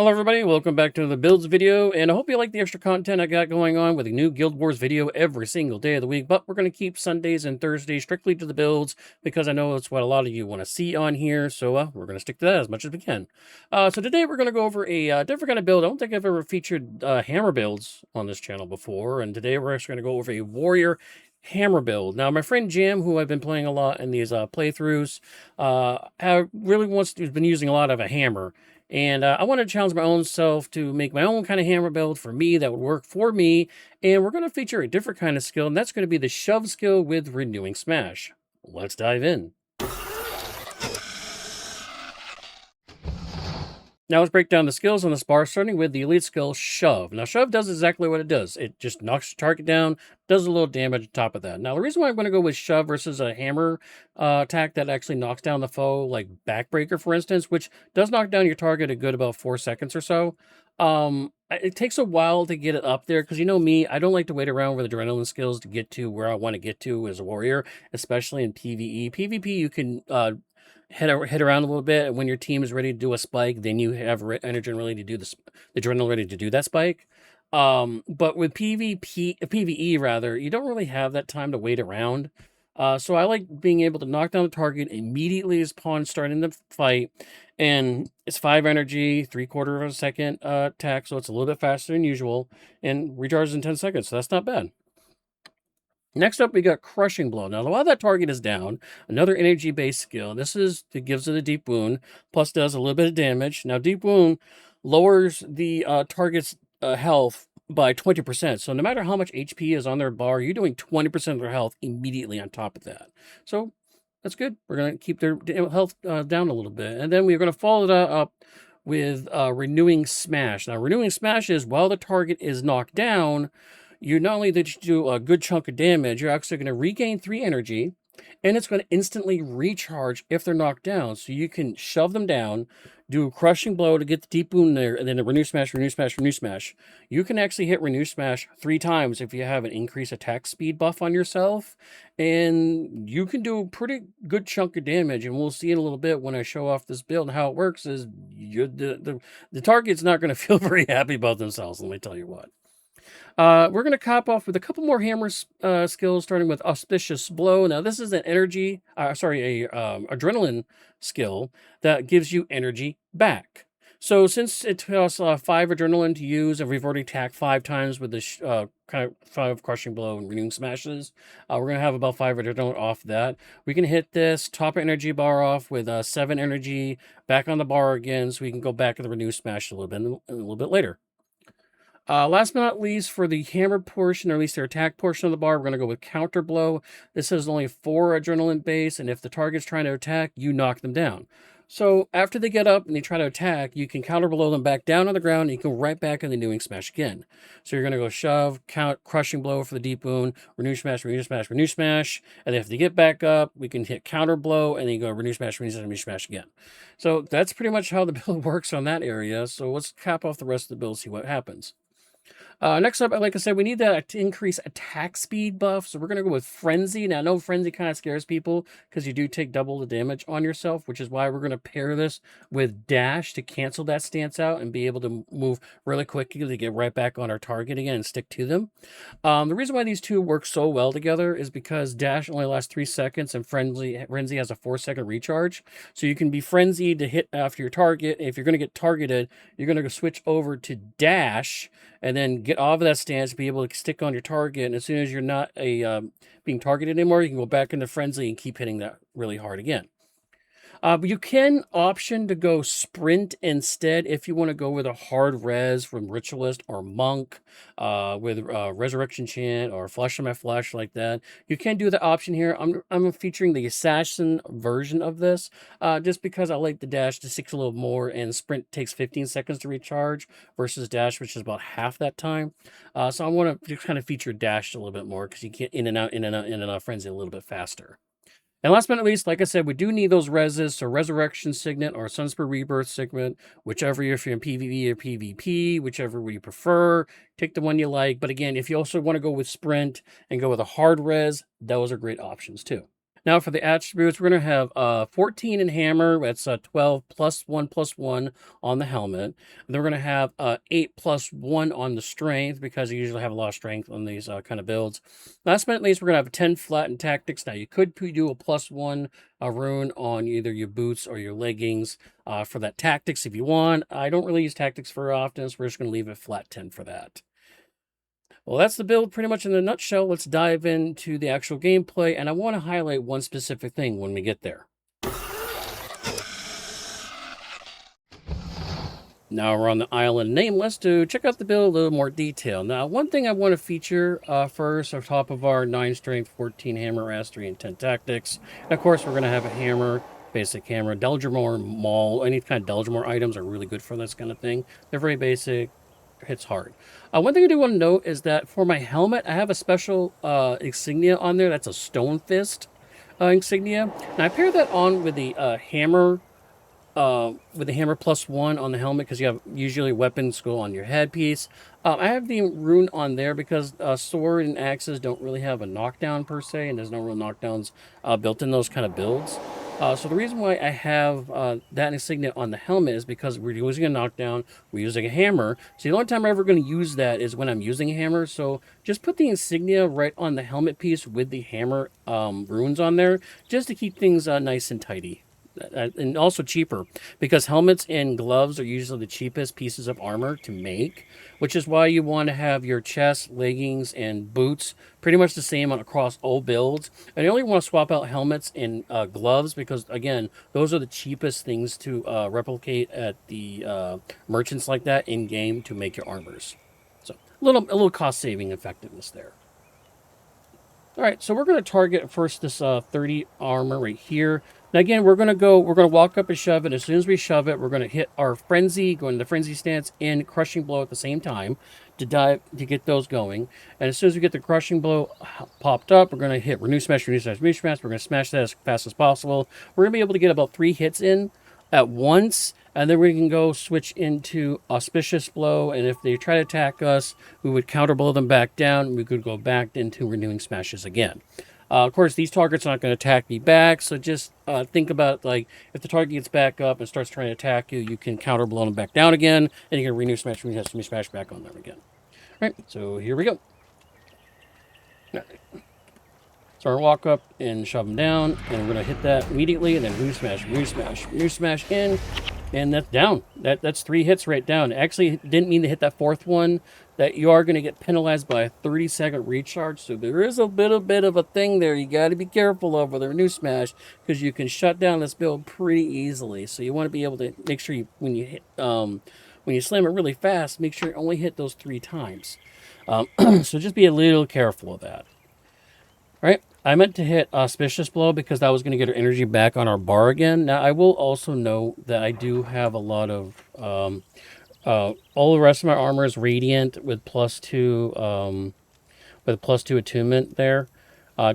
Hello everybody, welcome back to the builds video, and I hope you like the extra content I got going on with a new Guild Wars video every single day of the week, but we're going to keep Sundays and Thursdays strictly to the builds, because I know that's what a lot of you want to see on here, so we're going to stick to that as much as we can. So today we're going to go over a different kind of build. I don't think I've ever featured hammer builds on this channel before, and today we're actually going to go over a warrior hammer build. Now, my friend Jim, who I've been playing a lot in these playthroughs, has been using a lot of a hammer. And I want to challenge my own self to make my own kind of hammer build for me that would work for me. And we're going to feature a different kind of skill, and that's going to be the shove skill with renewing smash. Let's dive in. Now let's break down the skills on this bar, starting with the elite skill, Shove. Now, Shove does exactly what it does. It just knocks the target down, does a little damage on top of that. Now, the reason why I'm going to go with Shove versus a hammer attack that actually knocks down the foe, like Backbreaker, for instance, which does knock down your target a good about 4 seconds or so. It takes a while to get it up there, because you know me, I don't like to wait around with adrenaline skills to get to where I want to get to as a warrior, especially in PvE. PvP, you can head around a little bit, and when your team is ready to do a spike, then you have energy ready to do the adrenaline ready to do that spike. But with PvE rather, you don't really have that time to wait around. So I like being able to knock down the target immediately as pawns start in the fight, and it's 5 energy, 3/4 of a second attack, so it's a little bit faster than usual, and recharges in 10 seconds, so that's not bad. Next up, we got Crushing Blow. Now, while that target is down, another energy-based skill. It gives it a deep wound, plus does a little bit of damage. Now, deep wound lowers the target's health by 20%. So no matter how much HP is on their bar, you're doing 20% of their health immediately on top of that. So that's good. We're going to keep their health down a little bit. And then we're going to follow that up with Renewing Smash. Now, Renewing Smash is while the target is knocked down, you not only that you do a good chunk of damage, you're actually going to regain 3 energy, and it's going to instantly recharge if they're knocked down. So you can shove them down, do a Crushing Blow to get the deep wound there, and then a Renew Smash, Renew Smash, Renew Smash. You can actually hit Renew Smash 3 times if you have an increased attack speed buff on yourself, and you can do a pretty good chunk of damage, and we'll see in a little bit when I show off this build. And how it works is the target's not going to feel very happy about themselves, let me tell you what. We're going to cap off with a couple more hammer skills, starting with Auspicious Blow. Now, this is an adrenaline skill that gives you energy back. So since it costs 5 adrenaline to use, and we've already attacked 5 times with the kind of 5 Crushing Blow and Renewing Smashes, we're going to have about 5 adrenaline off that. We can hit this top energy bar off with 7 energy back on the bar again, so we can go back to the Renew Smash a little bit later. Last but not least, for the hammer portion, or at least their attack portion of the bar, we're going to go with Counter Blow. This has only 4 adrenaline base, and if the target's trying to attack, you knock them down. So after they get up and they try to attack, you can Counter Blow them back down on the ground, and you can right back in the Renewing Smash again. So you're going to go Shove, Crushing Blow for the deep wound, Renew Smash, Renew Smash, Renew Smash, and if they get back up, we can hit Counter Blow, and then you go Renew Smash, Renew Smash, Renew Smash again. So that's pretty much how the build works on that area. So let's cap off the rest of the build, see what happens. Next up, like I said, we need that to increase attack speed buff, so we're going to go with Frenzy. Now, I know Frenzy kind of scares people, because you do take double the damage on yourself, which is why we're going to pair this with Dash to cancel that stance out and be able to move really quickly to get right back on our target again and stick to them. The reason why these two work so well together is because Dash only lasts 3 seconds, and Frenzy has a 4-second recharge. So you can be Frenzied to hit after your target. If you're going to get targeted, you're going to switch over to Dash, and then get off of that stance, be able to stick on your target, and as soon as you're not being targeted anymore, you can go back into Frenzy and keep hitting that really hard again. But you can option to go Sprint instead if you want to go with a hard res from Ritualist or Monk with Resurrection Chant or Flesh on My Flesh like that. You can do the option here. I'm featuring the Assassin version of this just because I like the Dash to 6 a little more, and Sprint takes 15 seconds to recharge versus Dash, which is about half that time. So I want to kind of feature Dash a little bit more because you get in and out Frenzy a little bit faster. And last but not least, like I said, we do need those reses, so Resurrection Signet or Sunspur Rebirth Signet, whichever, if you're in PvE or PvP, whichever you prefer, take the one you like. But again, if you also want to go with Sprint and go with a hard res, those are great options too. Now for the attributes, we're going to have 14 in hammer. That's 12 +1 +1 on the helmet. And then we're going to have 8 +1 on the strength because you usually have a lot of strength on these kind of builds. Last but not least, we're going to have 10 flat in tactics. Now you could do a +1 rune on either your boots or your leggings for that tactics if you want. I don't really use tactics very often, so we're just going to leave it flat 10 for that. Well, that's the build pretty much in a nutshell. Let's dive into the actual gameplay, and I want to highlight one specific thing when we get there. Now we're on the island Nameless to check out the build in a little more detail. Now, one thing I want to feature first on top of our 9 strength, 14 hammer, mastery, and 10 tactics. And of course, we're going to have a hammer, basic hammer, Delgermore, maul, any kind of Delgermore items are really good for this kind of thing. They're very basic, hits hard. One thing I do want to note is that for my helmet, I have a special insignia on there. That's a stone fist insignia. And I pair that on with the hammer +1 on the helmet because you have usually weapons go on your headpiece. I have the rune on there because sword and axes don't really have a knockdown per se, and there's no real knockdowns built in those kind of builds. So the reason why I have that insignia on the helmet is because we're using a knockdown, we're using a hammer. So the only time I'm ever going to use that is when I'm using a hammer. So just put the insignia right on the helmet piece with the hammer runes on there, just to keep things nice and tidy. And also cheaper because helmets and gloves are usually the cheapest pieces of armor to make, which is why you want to have your chest, leggings, and boots pretty much the same across all builds. And you only want to swap out helmets and gloves because, again, those are the cheapest things to replicate at the merchants like that in game to make your armors. So a little cost saving effectiveness there. All right, so we're going to target first this 30 armor right here. Now again, we're going to walk up and shove it. As soon as we shove it, we're going to hit our frenzy, go into the frenzy stance and crushing blow at the same time to get those going. And as soon as we get the crushing blow popped up, we're going to hit renew smash, renew smash, renew smash. We're going to smash that as fast as possible. We're going to be able to get about 3 hits in at once, and then we can go switch into auspicious blow, and if they try to attack us, we would counter blow them back down, and we could go back into renewing smashes again. Of course, these targets aren't going to attack me back, so just think about, like, if the target gets back up and starts trying to attack you, you can counter blow them back down again, and you can renew smash, renew smash back on them again. All right, so here we go. So we're going to walk up and shove them down, and we're going to hit that immediately, and then renew smash, renew smash, renew smash in, and that's down. That's 3 hits right down. Actually, didn't mean to hit that 4th one. That you are going to get penalized by a 30-second recharge, so there is a bit of a thing there you got to be careful of with a renew smash because you can shut down this build pretty easily. So you want to be able to make sure when you slam it really fast, make sure you only hit those 3 times. So just be a little careful of that. All right, I meant to hit auspicious blow because that was going to get our energy back on our bar again. Now I will also note that I do have a lot of all the rest of my armor is radiant with +2 attunement there.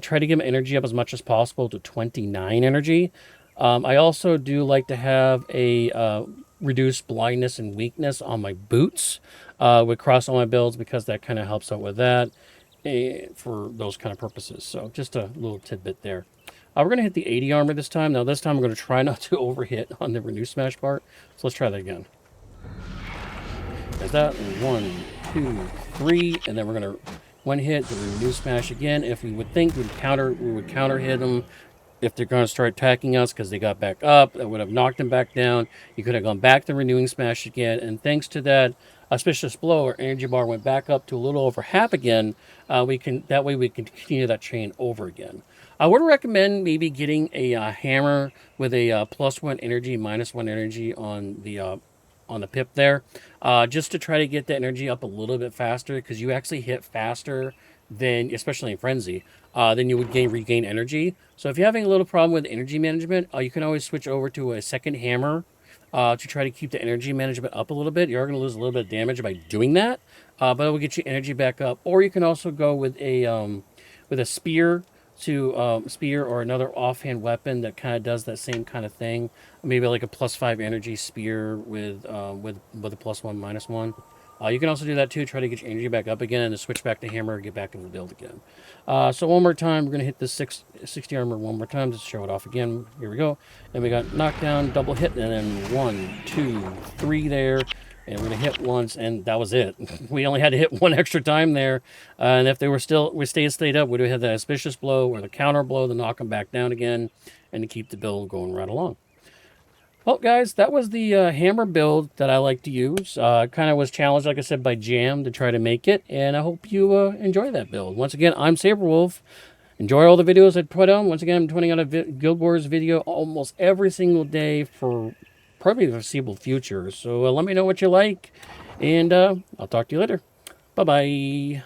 Try to get my energy up as much as possible to 29 energy. I also do like to have a reduced blindness and weakness on my boots with cross all my builds because that kind of helps out with that for those kind of purposes. So just a little tidbit there. We're going to hit the 80 armor this time. Now this time I'm going to try not to overhit on the renew smash part. So let's try that again. There's that. 1, 2, 3, and then we're going to one hit the renew smash again. If we would think we would counter hit them if they're going to start attacking us because they got back up. That would have knocked them back down. You could have gone back to renewing smash again, and thanks to that auspicious blow, our energy bar went back up to a little over half again. We can continue that chain over again. I would recommend maybe getting a hammer with a +1 energy, -1 energy on the pip there, just to try to get the energy up a little bit faster because you actually hit faster than, especially in frenzy, then you would regain energy. So if you're having a little problem with energy management, you can always switch over to a second hammer to try to keep the energy management up a little bit. You're going to lose a little bit of damage by doing that, but it will get you energy back up. Or you can also go with a spear spear or another offhand weapon that kind of does that same kind of thing. Maybe like a +5 energy spear with a +1 -1. You can also do that too. Try to get your energy back up again and to switch back to hammer, get back into the build again. So one more time, we're going to hit the 60 armor one more time to show it off again. Here we go. And we got knockdown, double hit, and then 1, 2, 3 there. And we're going to hit once, and that was it. We only had to hit one extra time there. And if they were still, we stayed up, we'd have had the auspicious blow or the counter blow to knock them back down again and to keep the build going right along. Well, guys, that was the hammer build that I like to use. Kind of was challenged, like I said, by Jam to try to make it, and I hope you enjoy that build. Once again, I'm Sabre Wolf. Enjoy all the videos I put on. Once again, I'm putting out a Guild Wars video almost every single day for probably the foreseeable future. So let me know what you like, and I'll talk to you later. Bye-bye.